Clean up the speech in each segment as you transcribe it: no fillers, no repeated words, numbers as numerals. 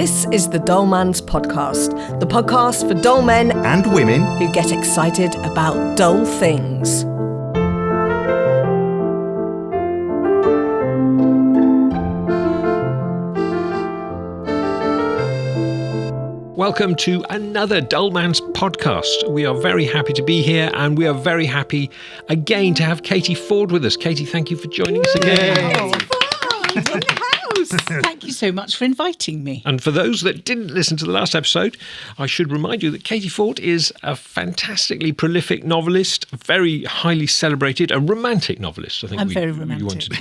This is the Dull Man's Podcast, the podcast for dull men and women who get excited about dull things. Welcome to another Dull Man's Podcast. We are very happy to be here, and we are very happy again to have Katie Ford with us. Katie, thank you for joining us again. Katie Ford in the house. Thank you so much for inviting me. And for those that didn't listen to the last episode, I should remind you that Katie Ford is a fantastically prolific novelist, very highly celebrated, a romantic novelist. I think I'm very romantic. You wanted to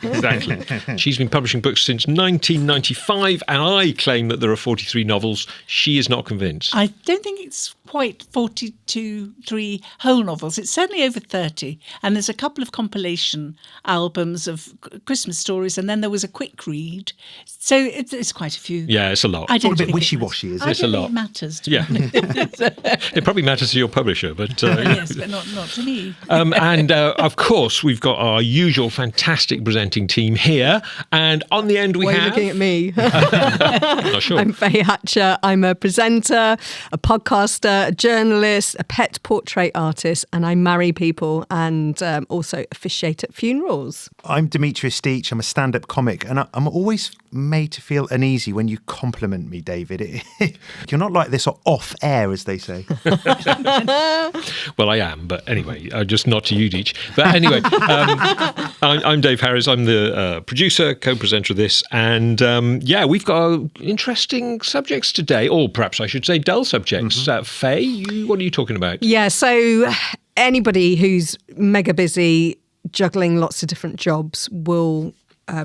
be, exactly. She's been publishing books since 1995, and I claim that there are 43 novels. She is not convinced. I don't think it's quite 43 whole novels. It's certainly over 30. And there's a couple of compilation albums of Christmas stories, and then there was a quick read. So it's quite a few. Yeah, it's a lot. I don't a bit think wishy-washy, isn't I it? don't a think lot. it matters to Yeah. me. It probably matters to your publisher, but... Yes, but not to me. And of course, we've got our usual fantastic presenting team here. And on the end, we Why are you have... looking at me? Not sure. I'm Faye Hatcher. I'm a presenter, a podcaster, a journalist, a pet portrait artist, and I marry people and also officiate at funerals. I'm Demetrius Steach. I'm a stand-up comic, and I'm always made to feel uneasy when you compliment me, David. You're not like this off air, as they say. Well, I am, but anyway, just not to you, Deech. But anyway, I'm Dave Harris. I'm the producer, co-presenter of this. And we've got interesting subjects today, or perhaps I should say dull subjects. Faye, what are you talking about? Yeah, so anybody who's mega busy juggling lots of different jobs will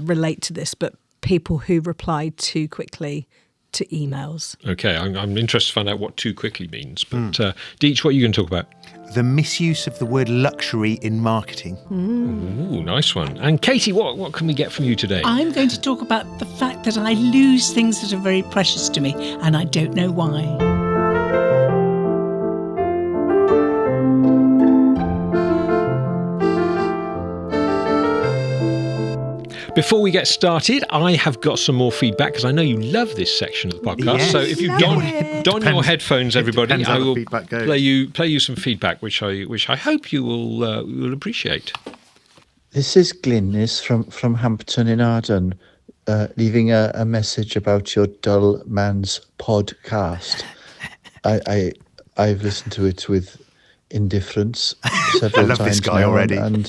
relate to this, but people who reply too quickly to emails. Okay, I'm interested to find out what too quickly means. But Deech, what are you going to talk about? The misuse of the word luxury in marketing. Ooh, nice one. And Katie, what can we get from you today? I'm going to talk about the fact that I lose things that are very precious to me, and I don't know why. Before we get started, I have got some more feedback because I know you love this section of the podcast. Yes. So if you don your headphones, everybody, depends how I the will feedback goes. play you some feedback, which I hope you will appreciate. This is Glynnis from Hampton in Arden, leaving a message about your Dull Man's Podcast. I've listened to it with indifference several I love times this guy now, already. and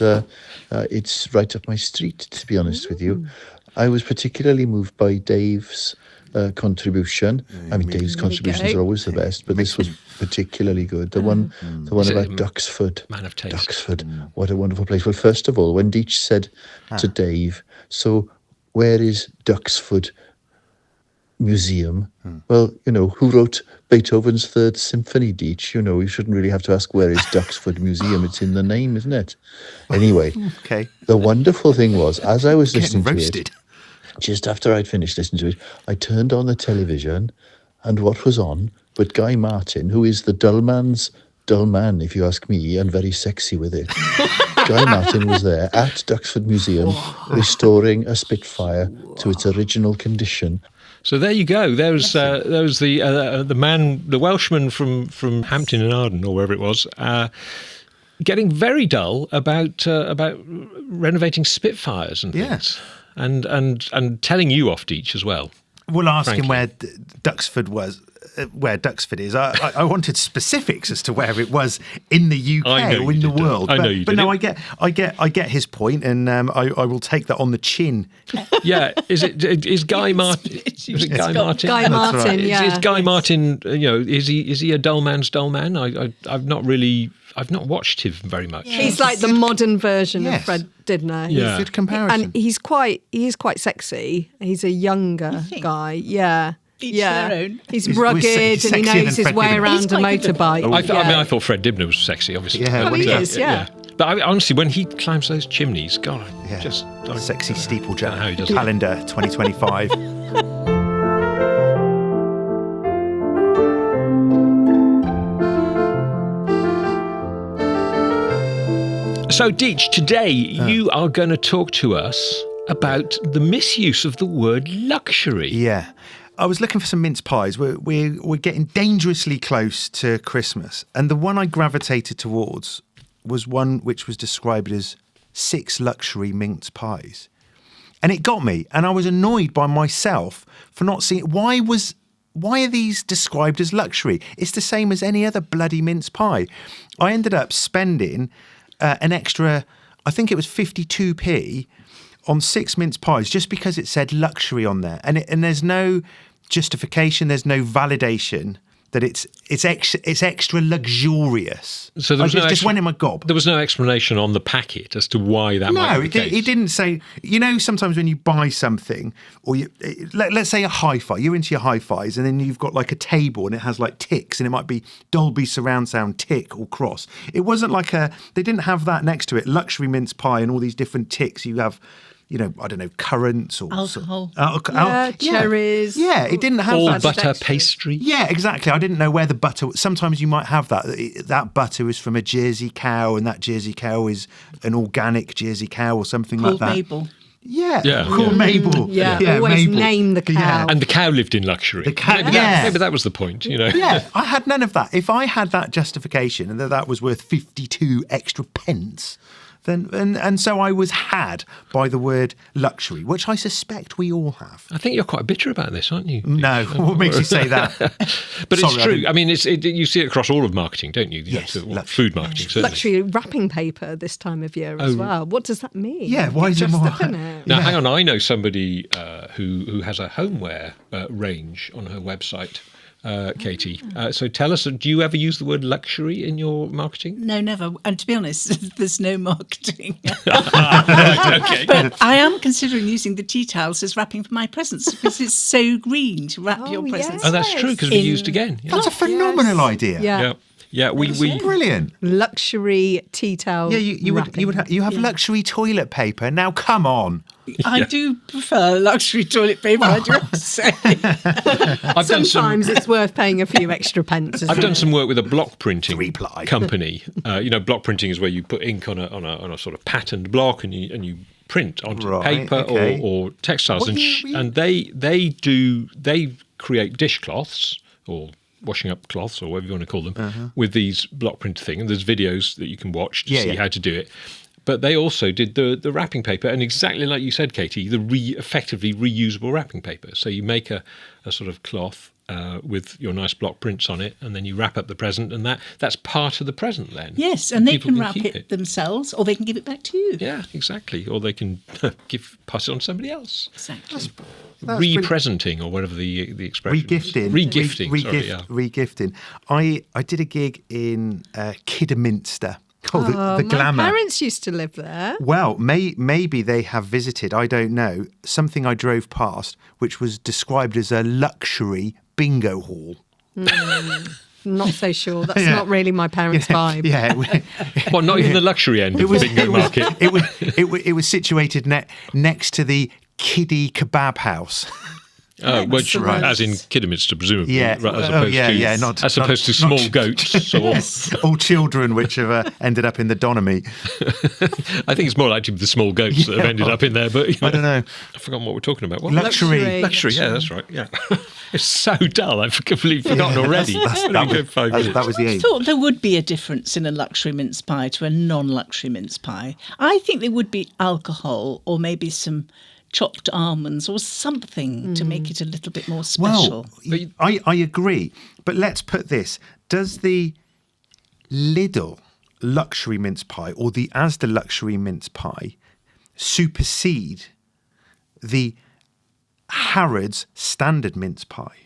it's right up my street, to be honest with you. I was particularly moved by Dave's contribution. I mean, Dave's contributions are always the best, but this was particularly good. The one Is it about Duxford. Man of taste. Duxford, what a wonderful place. Well, first of all, when Deech said to Dave, so where is Duxford Museum? Well, who wrote Beethoven's Third Symphony, Deech? You shouldn't really have to ask where is Duxford Museum. It's in the name, isn't it? Anyway, Okay. the wonderful thing was, as I was Getting listening to roasted. it, just after I'd finished listening to it, I turned on the television, and what was on but Guy Martin, who is the dull man's dull man, if you ask me, and very sexy with it. Guy Martin was there at Duxford Museum, restoring a Spitfire to its original condition. So there you go. There was the man, the Welshman from Hampton in Arden, or wherever it was, getting very dull about renovating Spitfires and things, and telling you off, Deech, as well. We'll ask Frankly. him where Duxford was. Where Duxford is. I wanted specifics as to where it was in the UK I know or in you the did, Dan. world. I know you but did. no, I get his point, and I will take that on the chin. Yeah, is Guy Martin? Is it Guy Martin? Guy Martin, right. yeah. Is Guy Martin? Is he a dull man's dull man? I've not watched him very much. He's like the modern version Yes. of Fred Dibner. Yeah. Good comparison. And he is quite sexy. He's a younger guy. Yeah. Each yeah. their own. He's He's rugged sexier and he than knows his Fred way Dibner. around He's a quite good motorbike. I thought Fred Dibner was sexy, obviously. Yeah, Oh, he is, yeah. But honestly, when he climbs those chimneys, God, Yeah. just Sexy steeplejack. don't know how he does Calendar 2025. So, Deech, today you are going to talk to us about the misuse of the word luxury. Yeah. I was looking for some mince pies. We're getting dangerously close to Christmas, and the one I gravitated towards was one which was described as 6 luxury mince pies, and it got me. And I was annoyed by myself for not seeing. Why are these described as luxury? It's the same as any other bloody mince pie. I ended up spending an extra, I think it was 52p on 6 mince pies just because it said luxury on there. And there's no justification, there's no validation that it's extra luxurious. So there was just went in my gob. There was no explanation on the packet as to why that might be the case. It didn't say. You know, sometimes when you buy something, or let's say a hi-fi, you're into your hi-fis, and then you've got like a table and it has like ticks, and it might be Dolby surround sound tick or cross. It wasn't like they didn't have that next to it. Luxury mince pie and all these different ticks. You have, I don't know, currants or Alcohol. Cherries. Yeah, it didn't have All that. butter pastry. Yeah, exactly. I didn't know where the butter. Sometimes you might have that. That butter is from a Jersey cow, and that Jersey cow is an organic Jersey cow or something Called like that. Mabel. Yeah, called Mabel. Yeah, always Mabel. name the cow. And the cow lived in luxury. The cow- maybe, yeah. maybe that was the point, Yeah, I had none of that. If I had that justification and that was worth 52 extra pence, then and so I was had by the word luxury, which I suspect we all have. I think you're quite bitter about this, aren't you? No, what makes you say that? But Sorry, it's true. I mean, you see it across all of marketing, don't you? Yes, Food marketing, certainly. Luxury wrapping paper this time of year as well. What does that mean? Yeah, why is it Dressed more? up in it. Now, hang on. I know somebody who has a homeware range on her website, Katie. So tell us, do you ever use the word luxury in your marketing? No, never. And to be honest, there's no marketing. Okay. But I am considering using the tea towels as wrapping for my presents because it's so green to wrap your Oh, presents. Oh, that's true, because we In- used again. That's a phenomenal idea. Yeah. Yeah, we Brilliant. Luxury tea towel. Yeah, you would you have luxury toilet paper. Now, come on. I do prefer luxury toilet paper, I do have to say. I've done some. Sometimes it's worth paying a few extra pence. I've done some work with a block printing 3-ply. company. Block printing is where you put ink on a sort of patterned block and you print onto Right, paper okay. or textiles, What and you- and they create dishcloths or washing up cloths or whatever you want to call them with these block print thing. And there's videos that you can watch to see how to do it. But they also did the wrapping paper, and exactly like you said, Katie, the effectively reusable wrapping paper. So you make a sort of cloth with your nice block prints on it, and then you wrap up the present, and that's part of the present then. Yes, and they People can wrap keep it themselves or they can give it back to you. Yeah, exactly. Or they can pass it on to somebody else. Exactly. Re-presenting or whatever the expression Regifting. is. Regifting. Sorry, yeah. Regifting. I did a gig in Kidderminster called the My Glamour. parents used to live there. Well, maybe they have visited, I don't know, something I drove past which was described as a luxury bingo hall. Not so sure. That's Yeah. not really my parents' vibe. Yeah, Well, not even the luxury end of the bingo market. it was situated next to the Kiddie Kebab House. Which, Excellent. as in Kidderminster, presumably, Yeah. as opposed Oh, yeah, to yeah, not- as opposed to not- small goats. Or, All children which have ended up in the Donomy. I think it's more likely the small goats that have ended up in there. But I don't know. I've forgotten what we're talking about. What? Luxury. Luxury, yeah, that's right. Yeah, it's so dull. I've completely forgotten already. That was the I aim. thought there would be a difference in a luxury mince pie to a non-luxury mince pie. I think there would be alcohol or maybe some chopped almonds or something to make it a little bit more special. Well, I agree. But let's put this. Does the Lidl luxury mince pie or the Asda luxury mince pie supersede the Harrods standard mince pie?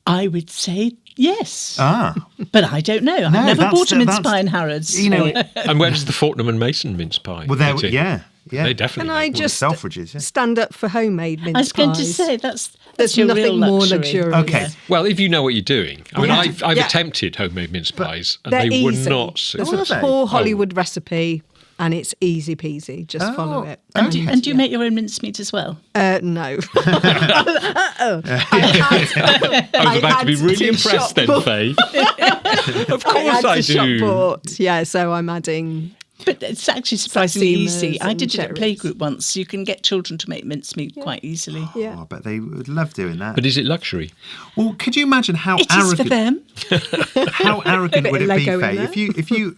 I would say yes. Ah. But I don't know. I've No, never that's- bought a mince that's- pie in Harrods. You know, And where's the Fortnum and Mason mince pie? well, there, Katie? yeah. They definitely. Can I make one. just Selfridges, yeah. stand up for homemade mince I was going to pies? say that's There's your nothing real more luxury. luxurious. Okay. Well, if you know what you're doing. I mean, Yeah. I've Yeah. attempted homemade mince pies, and They're they easy. were not There's successful. a poor Hollywood recipe, and it's easy peasy. Just follow it. And do you make your own mincemeat as well? No. I was about to be had really to impressed shop then, bought- Faye. Of course I I had to shop do. bought. Yeah, so I'm adding But it's actually surprisingly Satsumas easy. I and did it at cherries. playgroup once. You can get children to make mincemeat quite easily. Yeah. Oh, I bet they would love doing that. But is it luxury? Well, could you imagine how It is for arrogant them. how arrogant Bit would of it be, Lego in Faye, there. if you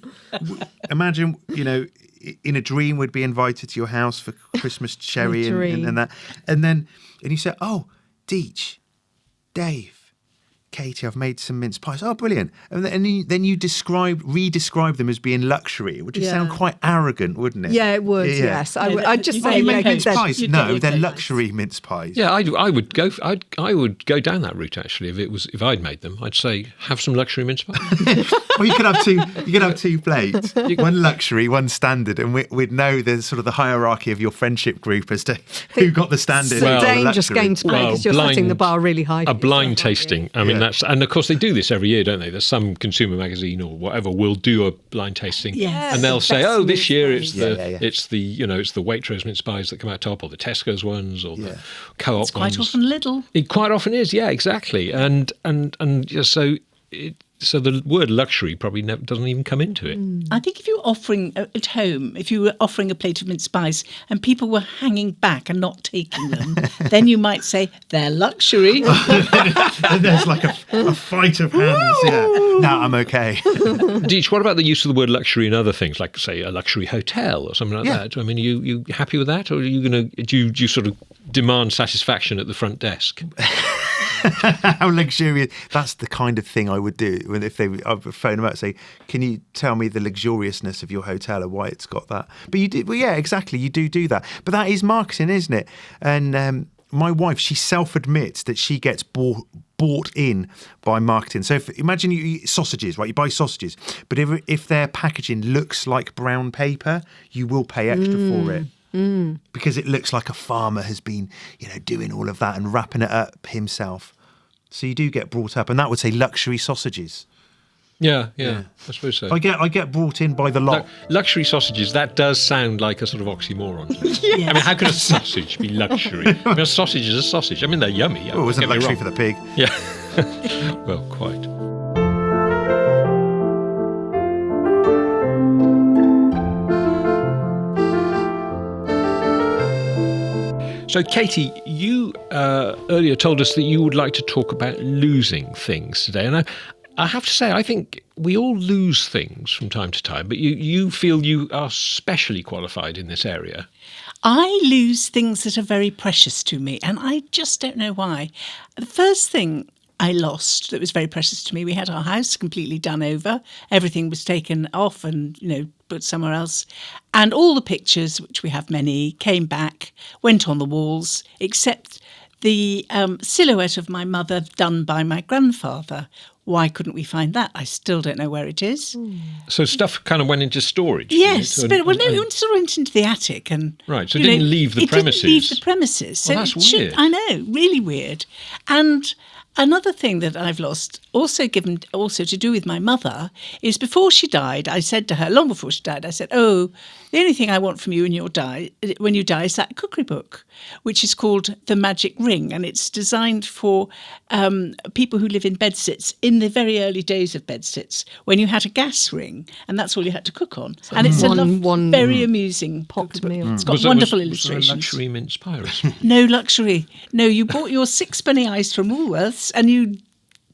imagine, in a dream would be invited to your house for Christmas cherry and that, and you say, "Oh, Deech, Dave, Katie, I've made some mince pies. Oh, brilliant!" And then you re-describe them as being luxury. It would just sound quite arrogant, wouldn't it? Yeah, it would. Yes, I'd just You say get your mince said- pies. you'd No, get your they're cake. luxury mince pies. Yeah, I would go down that route actually. If I'd made them, I'd say have some luxury mince pies. Well, you could have two. You could have two plates, one luxury, one standard, and we'd know there's sort of the hierarchy of your friendship group as to who got the standard. It's a and who got the dangerous luxury. game to play because you're setting the bar really high. A for blind yourself, aren't you? tasting. I mean, and of course they do this every year, don't they? There's some consumer magazine or whatever will do a blind tasting, Yes. and they'll The say, best "Oh, this mince year pies. it's the Waitrose mince pies that come out top, or the Tesco's ones, or the Co-op It's quite ones." often Lidl. It quite often is, yeah, exactly, and so the word luxury probably doesn't even come into it. I think if you were offering at home, if you were offering a plate of mince pies and people were hanging back and not taking them, then you might say they're luxury. And there's like a fight of hands. Yeah. No, I'm okay. Deech, what about the use of the word luxury in other things, like say a luxury hotel or something like Yeah. that? I mean, are you happy with that, or are you going to do you sort of demand satisfaction at the front desk? How luxurious. That's the kind of thing I would do I would phone them out and say, "Can you tell me the luxuriousness of your hotel and why it's got that?" But you do, well, yeah, exactly. You do that. But that is marketing, isn't it? And my wife, she self-admits that she gets bought in by marketing. So imagine you eat sausages, right? You buy sausages, but if their packaging looks like brown paper, you will pay extra for it. Because it looks like a farmer has been, doing all of that and wrapping it up himself. So you do get brought up, and that would say luxury sausages. Yeah, I suppose so. I get brought in by the lot. Luxury sausages, that does sound like a sort of oxymoron. I mean, how could a sausage be luxury? I mean, a sausage is a sausage. I mean, they're yummy. Oh, it wasn't luxury for the pig. Yeah. Well, quite. So, Katie, you earlier told us that you would like to talk about losing things today. And I have to say, I think we all lose things from time to time, but you feel you are specially qualified in this area. I lose things that are very precious to me, and I just don't know why. The first thing I lost that was very precious to me, we had our house completely done over. Everything was taken off and, put somewhere else. And all the pictures, which we have many, came back, went on the walls, except the silhouette of my mother done by my grandfather. Why couldn't we find that? I still don't know where it is. So stuff kind of went into storage. Yes, didn't it? but it sort of went into the attic and Right, so it didn't leave the premises. It didn't leave the premises. So Well, that's it should, weird. I know, really weird. And another thing that I've lost, also to do with my mother, is before she died, I said to her, long before she died, I said, "Oh, the only thing I want from you when you die is that cookery book, which is called The Magic Ring, and it's designed for people who live in bedsits in the very early days of bedsits, when you had a gas ring, and that's all you had to cook on. And it's one very amusing pot book. meal. It's got Was there- wonderful was there a illustrations. luxury mince pie recipe? No luxury. No, you bought your 6-penny ice from Woolworths and you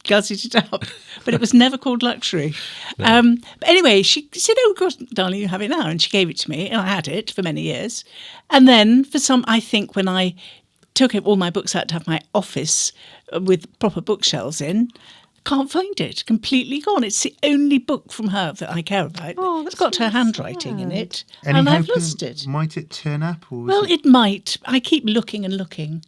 guzzled it up. But it was never called luxury. But anyway, she said, "Oh, God, darling, you have it now." And she gave it to me and I had it for many years. And then I think when I took all my books out to have my office with proper bookshelves in, can't find it. Completely gone. It's the only book from her that I care about. Oh, it's that's got her so handwriting in it. Any and I've hope lost it. Might it turn up? Or was Well, it might. I keep looking and looking.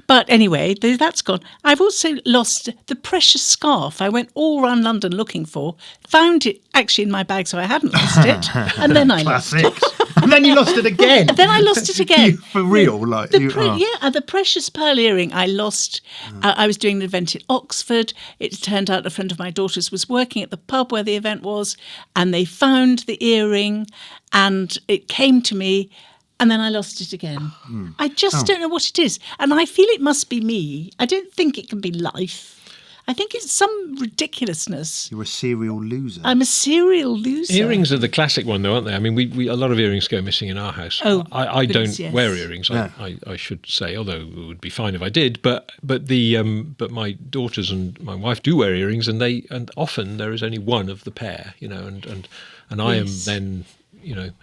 But anyway, that's gone. I've also lost the precious scarf I went all around London looking for, found it actually in my bag, so I hadn't lost it, and then I lost it. classic. And then you lost it again. Then I lost it again. For real? The precious pearl earring I lost. I was doing an event in Oxford. It turned out a friend of my daughter's was working at the pub where the event was, and they found the earring, and it came to me, and then I lost it again. I just don't know what it is, and I feel it must be me. I don't think it can be life. I think it's some ridiculousness. You're a serial loser. I'm a serial loser. Earrings are the classic one, though, aren't they? I mean, we a lot of earrings go missing in our house. Oh, I don't goodness, yes. wear earrings. No. I should say, although it would be fine if I did. But my daughters and my wife do wear earrings, and often there is only one of the pair, and I am Yes. then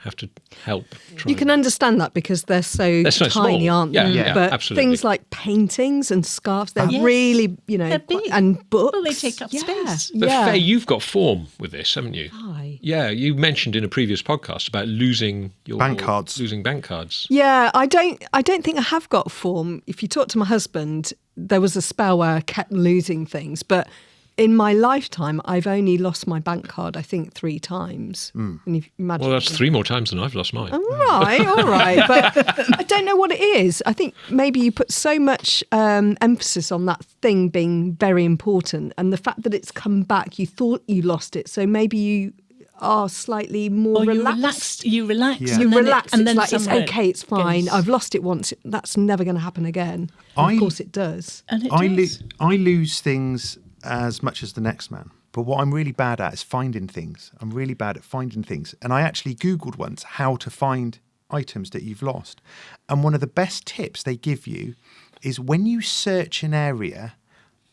have to help. Try You can understand that because they're so so tiny, small. aren't they? Yeah, yeah, but absolutely. things like paintings and scarves, they're Yes. really, They're big. and books. Well, they take up yeah, space. But yeah. Faye, you've got form with this, haven't you? Hi. Yeah, you mentioned in a previous podcast about losing your Bank cards. Losing bank cards. Yeah, I don't think I have got form. If you talk to my husband, there was a spell where I kept losing things, but in my lifetime, I've only lost my bank card, I think, 3 times. And if you imagine, Well, that's 3 more times than I've lost mine. all right. But I don't know what it is. I think maybe you put so much emphasis on that thing being very important, and the fact that it's come back, you thought you lost it. So maybe you are slightly more Or relaxed. you relax. Yeah. You and then relax. and It's then like, it's somewhere okay, it's fine. goes. I've lost it once. That's never going to happen again. And I- of course it does. And it I does. lose things as much as the next man. But what I'm really bad at is finding things. I'm really bad at finding things. And I actually Googled once how to find items that you've lost. And one of the best tips they give you is when you search an area,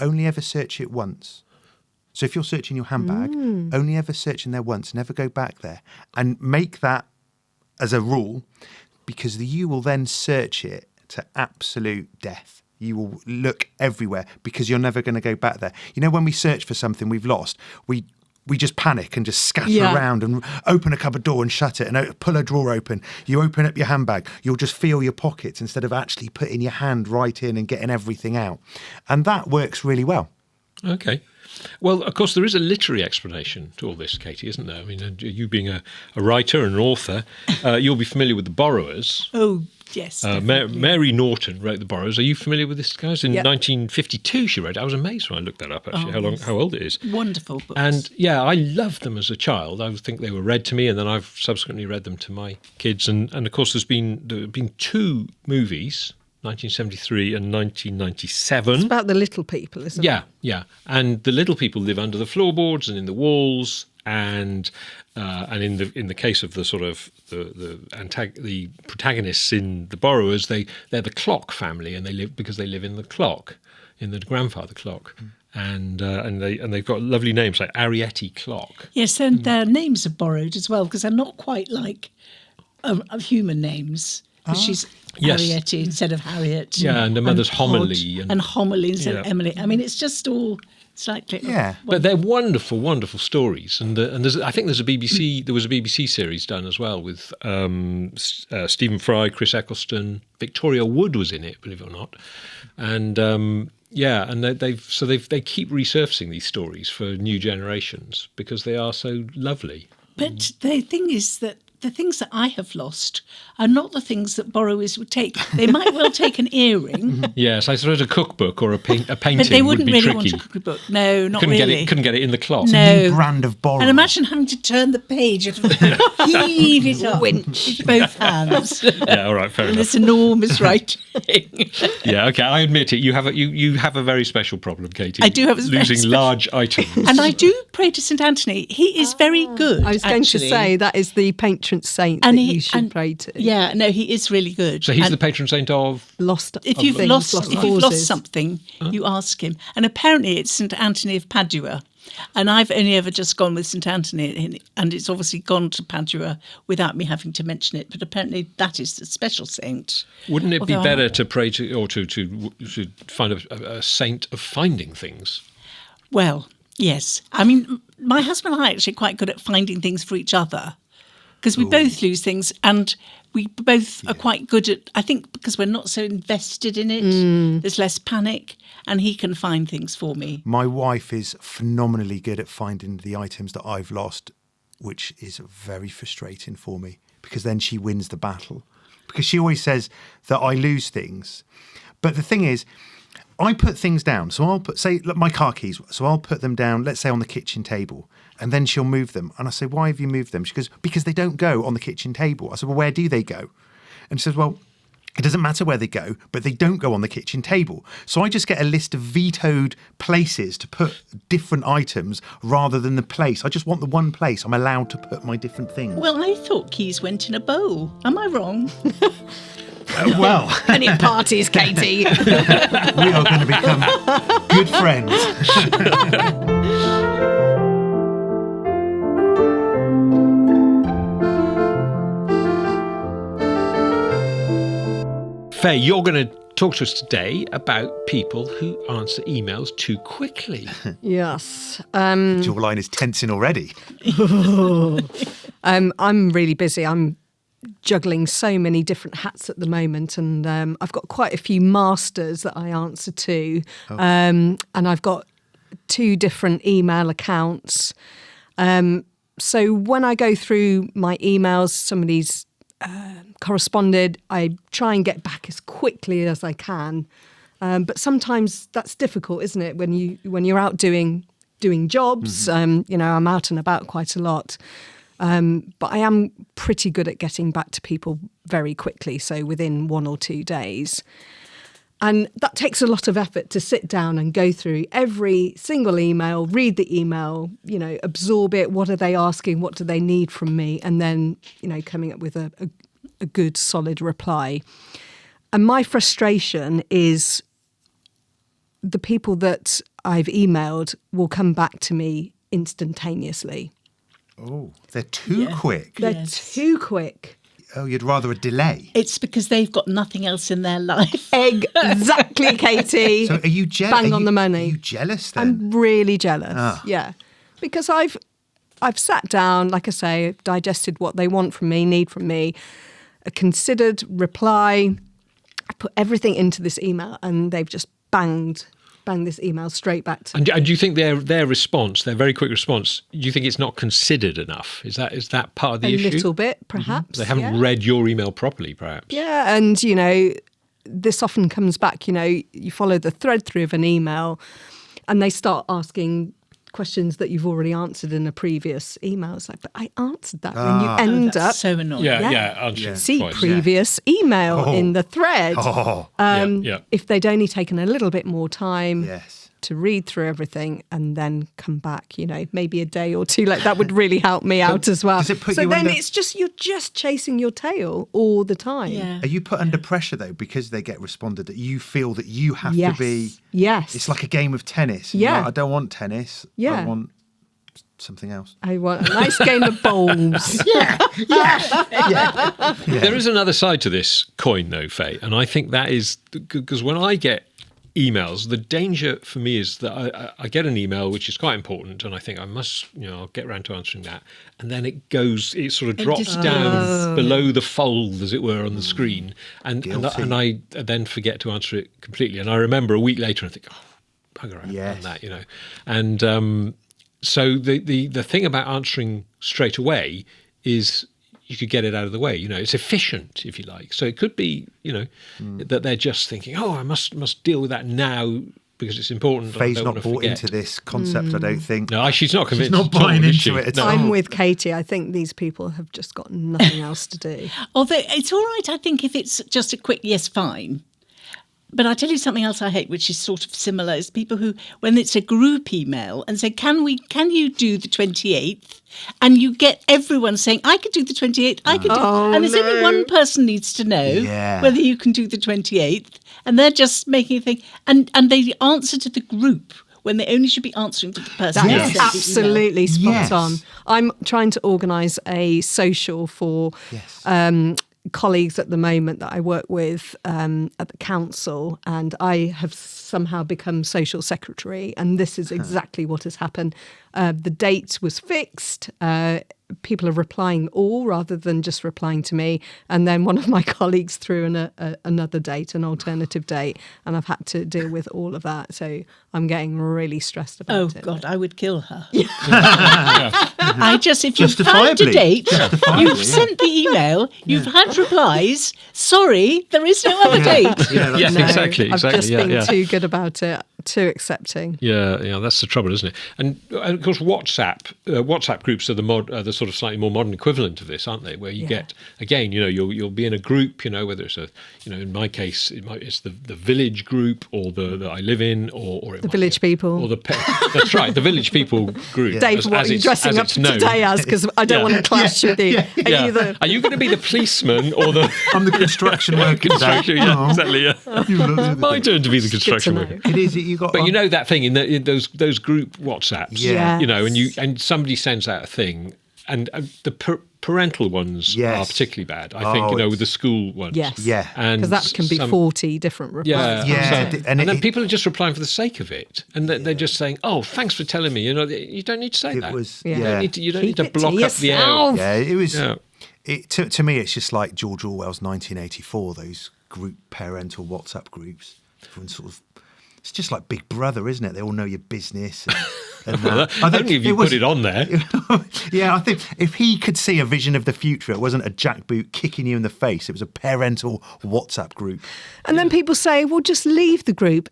only ever search it once. So if you're searching your handbag, only ever search in there once, never go back there. And make that as a rule, because you will then search it to absolute death. You will look everywhere because you're never going to go back there. You know, when we search for something we've lost, we just panic and just scatter Yeah. around and open a cupboard door and shut it and pull a drawer open. You open up your handbag, you'll just feel your pockets instead of actually putting your hand right in and getting everything out. And that works really well. Okay. Well, of course, there is a literary explanation to all this, Katie, isn't there? I mean, you being a writer and an author, you'll be familiar with The Borrowers. Oh, yes. definitely. Mary Norton wrote The Borrowers. Are you familiar with this, guys? In Yep. 1952, she wrote it. I was amazed when I looked that up, actually, how old it is. Wonderful books. And yeah, I loved them as a child. I think they were read to me, and then I've subsequently read them to my kids. And of course, there have been 2 movies, 1973 and 1997. It's about the little people, isn't it? Yeah. And the little people live under the floorboards and in the walls, and in the case of the sort of the protagonists in The Borrowers, they're the Clock family, and they live in the clock, in the grandfather clock. And they've got lovely names like Arietti Clock. Yes, and their names are borrowed as well because they're not quite like of human names. Because she's Yes. Harrietty instead of Harriet. Yeah, and the mother's Pod Homily and Homily instead of Yeah. Emily. I mean, it's just all slightly. Yeah. But they're wonderful, wonderful stories, and I think there was a BBC series done as well with Stephen Fry, Chris Eccleston, Victoria Wood was in it, believe it or not, and they keep resurfacing these stories for new generations because they are so lovely. But the thing is that the things that I have lost are not the things that borrowers would take. They might well take an earring, Yes, I suppose a cookbook or a painting but they would wouldn't be really tricky. want a cookbook. No, not Couldn't really. couldn't get it in the clock. No. New brand of borrower. And imagine having to turn the page and heave it up with both hands. Yeah, all right, fair And enough. this enormous writing. Yeah, okay, I admit it. You have a very special problem, Katie. I do have a very losing special- large items. And I do pray to St Anthony. He is very good. I was going to actually. say that is the patron saint And that he- you should and- pray to. Yeah, no, he is really good. So he's And the patron saint of. Lost if you've things, lost causes. something, you ask him. And apparently it's St Anthony of Padua. And I've only ever just gone with St Anthony, and it's obviously gone to Padua without me having to mention it. But apparently that is the special saint. Wouldn't it be Although better to pray to, or to find a saint of finding things? Well, yes. I mean, my husband and I are actually quite good at finding things for each other because we both lose things and we both are quite good at, I think because we're not so invested in it, there's less panic and he can find things for me. My wife is phenomenally good at finding the items that I've lost, which is very frustrating for me because then she wins the battle. Because she always says that I lose things. But the thing is, I put things down. So I'll put, say, look, my car keys. So I'll put them down, let's say on the kitchen table. And then she'll move them. And I say, why have you moved them? She goes, because they don't go on the kitchen table. I said, well, where do they go? And she says, well, It doesn't matter where they go, but they don't go on the kitchen table. So I just get a list of vetoed places to put different items rather than the place. I just want the one place I'm allowed to put my different things. Well, I thought keys went in a bowl. Am I wrong? Well, Any parties, Katie? we are going to become good friends. Faye, you're going to talk to us today about people who answer emails too quickly. Yes. Your line is tensing already. I'm really busy. I'm juggling so many different hats at the moment, and I've got quite a few masters that I answer to, and I've got 2 different email accounts. So when I go through my emails, somebody's corresponded, I try and get back as quickly as I can. But sometimes that's difficult, isn't it? When you're out doing jobs, I'm out and about quite a lot. But I am pretty good at getting back to people very quickly, so within 1 or 2 days. And that takes a lot of effort to sit down and go through every single email, read the email, absorb it. What are they asking? What do they need from me? And then, coming up with a good, solid reply. And my frustration is the people that I've emailed will come back to me instantaneously. Oh, they're too quick. They're too quick. Oh, you'd rather a delay. It's because they've got nothing else in their life. Exactly, Katie. So are you jealous? Bang on the money. Are you jealous then? I'm really jealous. Yeah. Because I've sat down, like I say, digested what they want from me, need from me, a considered reply. I put everything into this email and they've just banged this email straight back to me. And do you think their response, their very quick response, do you think it's not considered enough? Is that part of the issue? A little bit, perhaps. They haven't read your email properly, perhaps. Yeah, and, this often comes back, you follow the thread through of an email and they start asking questions that you've already answered in a previous email. It's like, but I answered that. And you end up... So annoying. Yeah. See previous email in the thread. Yeah. If they'd only taken a little bit more time Yes. to read through everything and then come back, maybe a day or 2, like that would really help me out as well. does it put so you then under- it's just, you're just chasing your tail all the time. Yeah. Are you put under pressure though because they get responded that you feel that you have Yes. to be? Yes. It's like a game of tennis. Yeah. You're like, I don't want tennis. Yeah. I want something else. I want a nice game of bowls. There is another side to this coin, though, Faye, and I think that is because when I get emails, the danger for me is that I get an email which is quite important, and I think I must, I'll get around to answering that, and then it sort of drops down below the fold, as it were, on the screen, and I then forget to answer it completely, and I remember a week later, and I think, bugger, I haven't done that, and so the thing about answering straight away is you could get it out of the way. It's efficient, if you like. So it could be, that they're just thinking, I must deal with that now because it's important. Faye's not bought into this concept, I don't think. No, she's not convinced. She's not at all, buying is into she? it at No. all. I'm with Katie. I think these people have just got nothing else to do. Although it's all right, I think, if it's just a quick yes, fine. But I'll tell you something else I hate, which is sort of similar, is people who, when it's a group email and say, can you do the 28th? And you get everyone saying, I could do the 28th, I could do and there's only one person needs to know whether you can do the 28th. And they're just making a thing. And they answer to the group when they only should be answering to the person. That who is sent the email. absolutely spot Yes. on. I'm trying to organise a social for colleagues at the moment that I work with at the council, and I have somehow become social secretary, and this is exactly what has happened. The date was fixed. People are replying all rather than just replying to me, and then one of my colleagues threw in another date, an alternative date, and I've had to deal with all of that, so I'm getting really stressed about it. God, I would kill her. If you've found a Justifiably. date, Justifiably, you've sent the email, you've had replies, sorry, there is no other date. Yes, No, exactly. I've just been yeah. too good about it. too accepting. Yeah, that's the trouble, isn't it? And of course, WhatsApp groups are the sort of slightly more modern equivalent of this, aren't they? Where you get, again, you'll be in a group, whether it's in my case, it's the village group or that I live in, or it The village people. or that's right, the village people group. Dave, what are you dressing up today as? Because I don't want to clash with you. Are you going to be the policeman or the I'm the construction worker. construction? Yeah, exactly. Yeah. My turn to be the construction know. worker. It is. You got. But you know that thing in those group WhatsApps, Yeah. and somebody sends out a thing, and the parental ones are particularly bad. I think with the school ones. Yes. Yeah. And Because that can be 40 different replies. Yeah, Yeah, and then it- people are just replying for the sake of it, and they're just saying, "Oh, thanks for telling me." You don't need to say It that. was. Yeah. You don't need to, Keep need to it to block up the air. yourself. Yeah, it was. Yeah. To me, it's just like George Orwell's 1984. Those group parental WhatsApp groups. Everyone sort of. It's just like Big Brother, isn't it? They all know your business. And Well, only if you put it on there. Yeah, I think if he could see a vision of the future, it wasn't a jackboot kicking you in the face. It was a parental WhatsApp group. And then people say, well, just leave the group.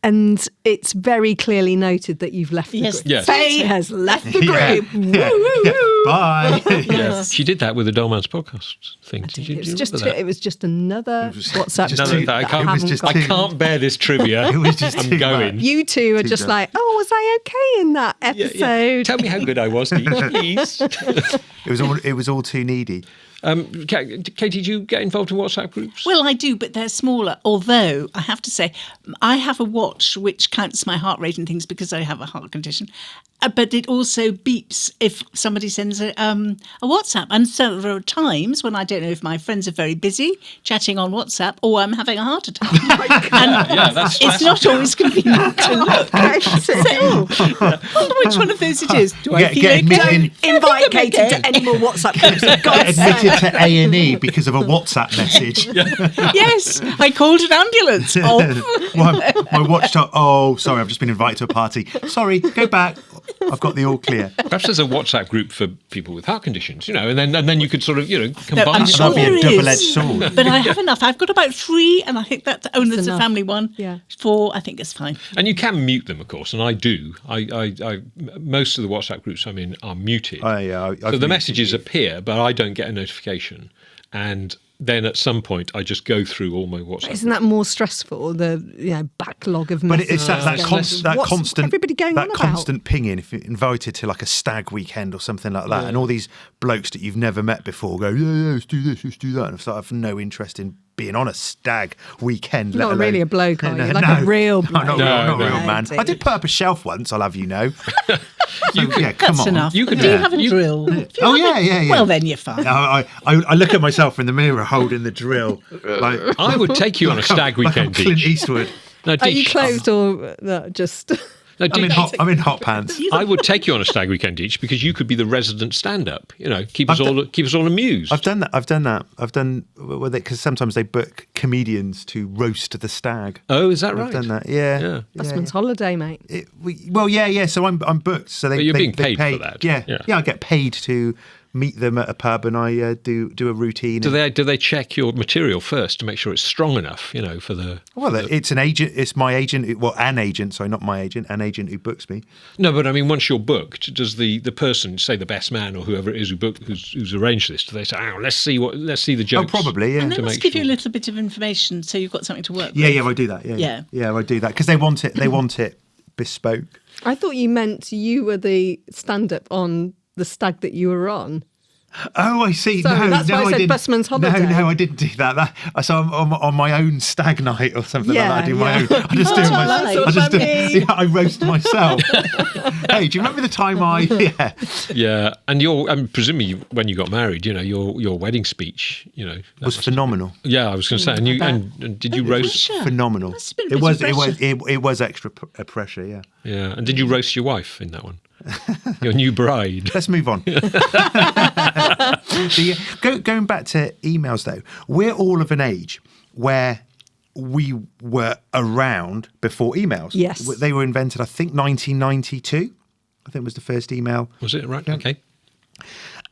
And it's very clearly noted that you've left the Yes. group. Yes. Faye has left the Yeah, group. yeah, Woo, woo, yeah. woo. Bye. Yeah. She did that with the Dolmans podcast thing. Did you It was just remember that? it was just another WhatsApp just No, group too- I that can't. It was haven't just got- I can't bear this trivia. It was just I'm too going. much. You two are Too just dumb. like, oh, was I okay in that Yeah, episode? yeah. Tell me how good I was, please. It was all too needy. Katie, did you get involved in WhatsApp groups? Well, I do, but they're smaller. Although I have to say, I have a watch which counts my heart rate and things because I have a heart condition. But it also beeps if somebody sends a WhatsApp. And so there are times when I don't know if my friends are very busy chatting on WhatsApp or I'm having a heart attack. And Yeah, that's it's not always convenient to look. So, I wonder which one of those it is. Do I Get- feel get okay? admitted- Invite Katie to any more WhatsApp groups. For God's sake. Admitted to A&E because of a WhatsApp message. Yes, I called an ambulance. Oh. my watch told, oh, sorry, I've just been invited to a party. Sorry, go back. I've got the all clear. Perhaps there's a WhatsApp group for people with heart conditions, and then you could sort of, combine. I'm sure That'd be a there is. double-edged sword. But I have enough. I've got about 3, and I think that's there's a enough. family one. Yeah. 4, I think it's fine. And you can mute them, of course, and I do. I most of the WhatsApp groups I'm in are muted. Oh, yeah, I've so the muted messages you. appear, but I don't get a notification. And then at some point, I just go through all my WhatsApp. Isn't that more stressful? The backlog of But messages. it's that What's constant, everybody going that on about? constant pinging. If you're invited to like a stag weekend or something like that, and all these blokes that you've never met before go, yeah, let's do this, let's do that, and it's like, I've no interest in being on a stag weekend. You're let not really alone- a bloke, are you? No, Like no. a real No, bloke. not No, real, no. man. I did put up a shelf once. I'll have you know. You could- yeah, come That's on. enough. You could do do you that. have a You- drill? If you Oh, have yeah, yeah. Well, then you're fine. I look at myself in the mirror holding the drill. Like, I would take you on a like I'm- stag like I'm weekend, Clint Deech. Eastwood. No, Are you Deech, clothed or no, just? no, I'm in Deech, hot pants. I would take you on a stag weekend, Deech, because you could be the resident stand-up. Keep us all amused. I've done that. I've done with it because sometimes they book comedians to roast the stag. Oh, is that right? I've done that. Yeah. Yeah. Busman's holiday, mate. Yeah. So I'm booked. So they But you're they, being they paid pay, for that. Yeah. Yeah. Yeah. I get paid to meet them at a pub and I do a routine. Do they check your material first to make sure it's strong enough? For the. Well, it's an agent. It's my agent. Well, an agent. Sorry, not my agent. An agent who books me. No, but I mean, once you're booked, does the person, say the best man or whoever it is who's arranged this, do they say, "Oh, let's see the jokes"? Oh, probably. Yeah. And they to must make give you a sure. little bit of information so you've got something to work Yeah. with. Yeah. I do that. Yeah. Yeah. I do that because they want it. They want it bespoke. I thought you meant you were the stand-up on the stag that you were on. Oh, I see. Sorry, no, that's no, why I said didn't. Busman's holiday. No, I didn't do that. So I'm on my own stag night or something Yeah, like that. I do my yeah. own. I just do Oh, my. that's I just do. funny. Yeah, I roast myself. Hey, do you remember the time I? Yeah. Yeah, and presumably when you got married, your wedding speech, that Was must- phenomenal. Yeah, I was going to say, and did you roast? Pressure. Phenomenal. Must have been a It bit was. of It was. pressure. It was extra pressure. Yeah. Yeah, and did you roast your wife in that one? Your new bride. Let's move on. Going back to emails, though, we're all of an age where we were around before emails. Yes. They were invented, I think, 1992. I think was the first email. Was it right? Okay.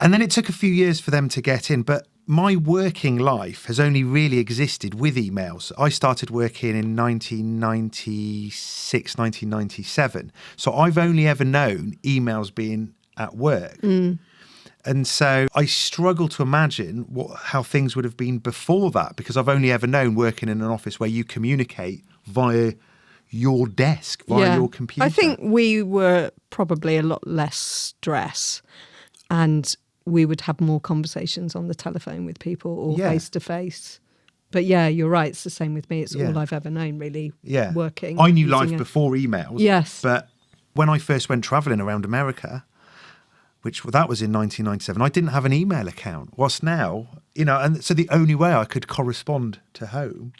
And then it took a few years for them to get in. But my working life has only really existed with emails. I started working in 1996, 1997. So I've only ever known emails being at work. And so I struggle to imagine how things would have been before that, because I've only ever known working in an office where you communicate via your desk, via your computer. I think we were probably a lot less stress, and we would have more conversations on the telephone with people or face to face. But yeah, you're right. It's the same with me. It's all I've ever known, really, working. I knew life before emails. Yes. But when I first went travelling around America, that was in 1997, I didn't have an email account. Whilst now, and so the only way I could correspond to home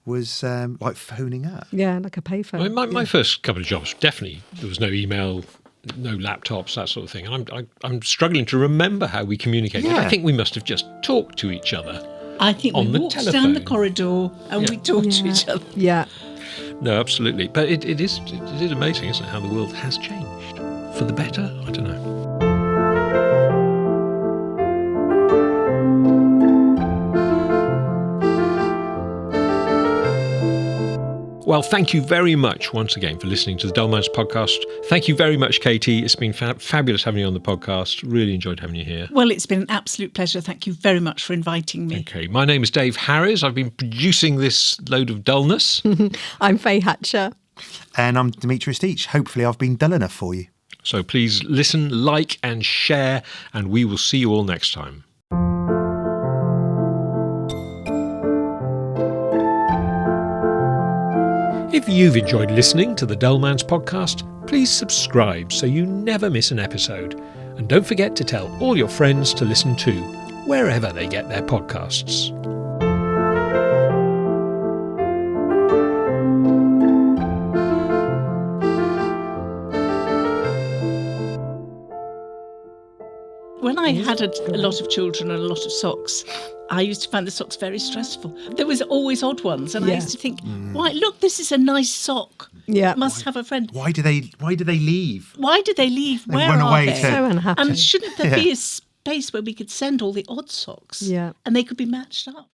was like phoning up. Yeah, like a payphone. My first couple of jobs, definitely, there was no email, no laptops, that sort of thing. And I'm struggling to remember how we communicated. Yeah. I think we must have just talked to each other. I think on we the walked down telephone. the corridor and we talked to each other. Yeah. No, absolutely. But it is amazing, isn't it, how the world has changed. For the better? I don't know. Well, thank you very much once again for listening to the Dullmans podcast. Thank you very much, Katie. It's been fabulous having you on the podcast. Really enjoyed having you here. Well, it's been an absolute pleasure. Thank you very much for inviting me. Okay, my name is Dave Harris. I've been producing this load of dullness. I'm Faye Hatcher. And I'm Demetrius Deach. Hopefully I've been dull enough for you. So please listen, like and share, and we will see you all next time. If you've enjoyed listening to the Dullmans podcast, please subscribe so you never miss an episode. And don't forget to tell all your friends to listen too, wherever they get their podcasts. When I had a lot of children and a lot of socks, I used to find the socks very stressful. There was always odd ones, and I used to think, "Why? Look, this is a nice sock. Yeah. Must have a friend. Why do they leave? Why do they leave? Where run are away they? to- So unhappy. And shouldn't there be a space where we could send all the odd socks? Yeah. And they could be matched up?"